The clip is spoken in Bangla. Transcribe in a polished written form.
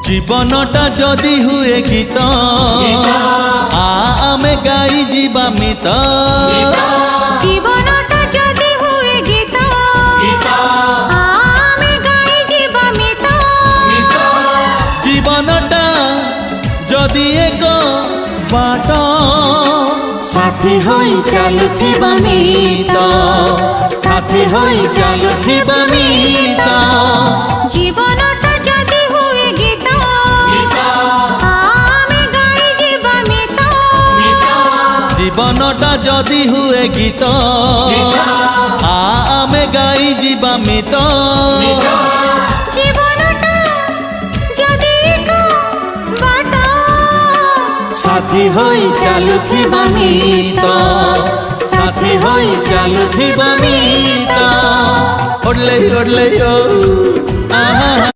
জীবনটা যদি হুয়ে গীত আমি গাই যা মিত জীবনটা যদি হুয়ে গীত আমি গাই যা মিত জীবনটা যদি এক বাট সাথী হই চালুথিবা মিত সাথী হই চালুথিবা মিত জীবনটা যদি হুয়ে গীত আমি গাই যা মিত জীবনটা যদি হুয়ে গীত আমি গাই যা মিত জীবনটা যদি এক বাট সাথী হই চালুথিবা মিত সাথী হই চালুথিবা মিত ওড়লে ওড়লে ও আহা